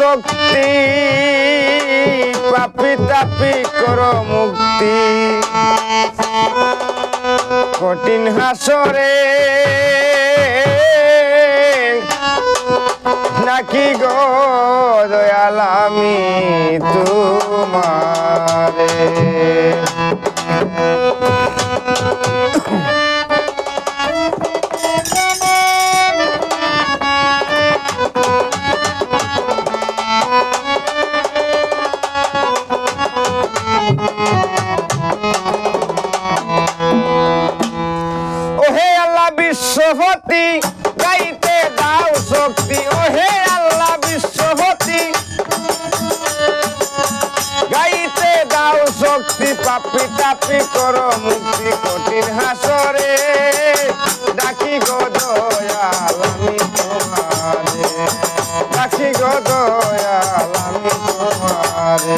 শক্তি পাপি তাপি করো মুক্তি কঠিন হাসরে নাকি গো দয়াল আমি তোমারে বিশ্বপতি গাইতে দাও শক্তি ওহে আল্লাহ বিশ্বপতি গাইতে দাও শক্তি পাপি তাপি করো মুক্তি কঠিন হাসরে ডাকি গো দয়াল আমি তোমারে ডাকি গো দয়াল আমি তোমারে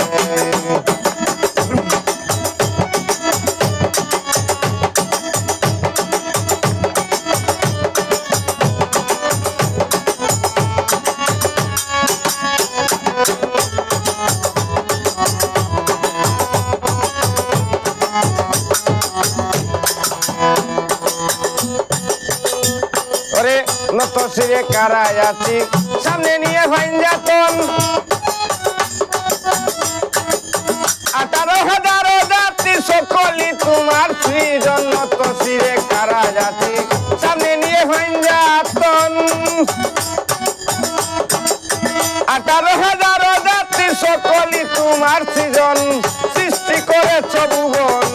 নত শিরে কারায়াতি সামনে নিয়ে ভাইঞ্জাতন 18,000 জাতি সকলি তোমার সৃজন নত শিরে কারায়াতি সামনে নিয়ে ভাইঞ্জাতন 18,000 জাতি সকলি তোমার সৃজন সৃষ্টি করেছ ভুবন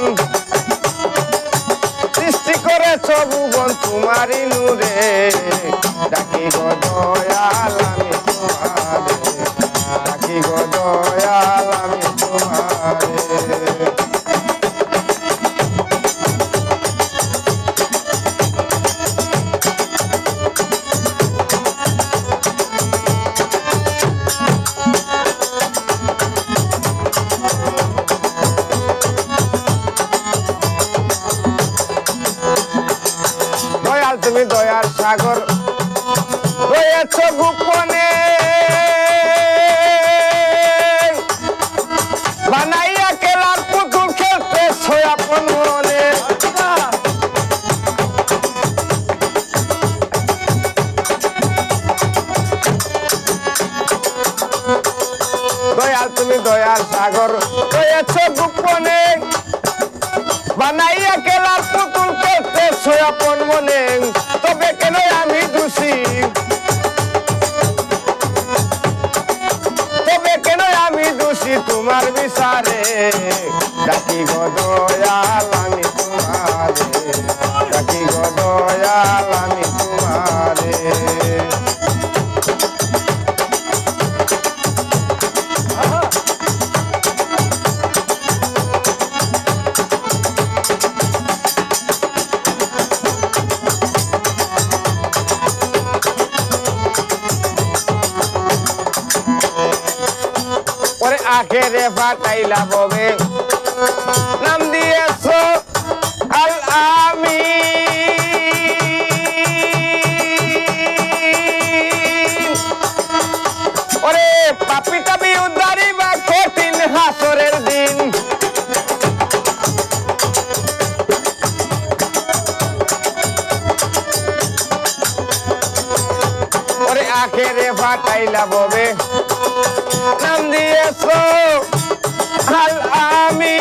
ভুবন তোমারি নূরে ডাকি গো দয়াল আমি তোমারে ডাকি গো দয়াল আমি তোমারে তুমি দয়ার সাগর রয়েছ গোপনে বানাইয়া খেলার পুতুল খেলতেছ আপন মনে দয়াল তুমি দয়ার সাগর রয়েছ গোপনে বানাইয়া খেলার পুতুল খেলতেছ আপন মনে তবে কেন আমি দোষী তবে কেন আমি দোষী তোমার বিচারে ডাকি গো দয়াল আমি তোমারে ডাকি গো দয়াল আমি তোমারে আখেরে ফাটাইলা ববে নাম দিয়েছ আল আমিন ওরে পাপি তাপি উদ্ধারি বা কঠিন হাসরের দিন ওরে আখেরে ফাটাইলা ববে নাম দিয়েছ আল আমিন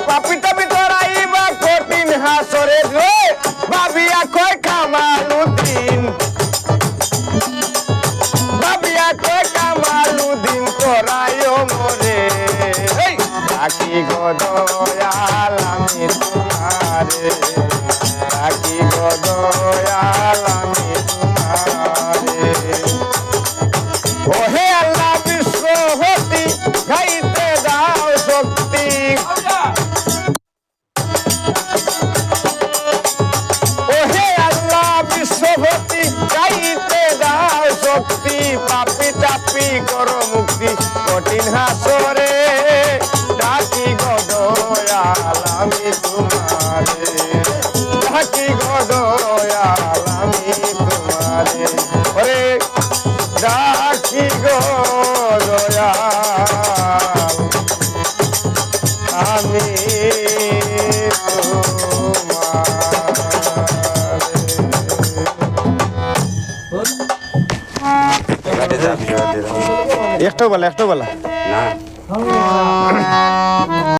পাপি তাপি তোরাইবা কঠিন হাসরে ভাবিয়া কয় কামালুদ্দিন ভাবিয়া কয় কামালুদ্দিন তোরায় মরে ডাকি গো দয়াল আমি তোমারে ডাকি গো দয়াল আমি ওহে আল্লাহ বিশ্বপতি গাইতে দাও শক্তি ওহে আল্লাহ বিশ্বপতি গাইতে দাও শক্তি পাপি তাপি করো মুক্তি কঠিন হাসরে ডাকি গো দয়াল আমি তোমারে ডাকি গো দয়াল আমি তোমারে আমি একটাও বলা না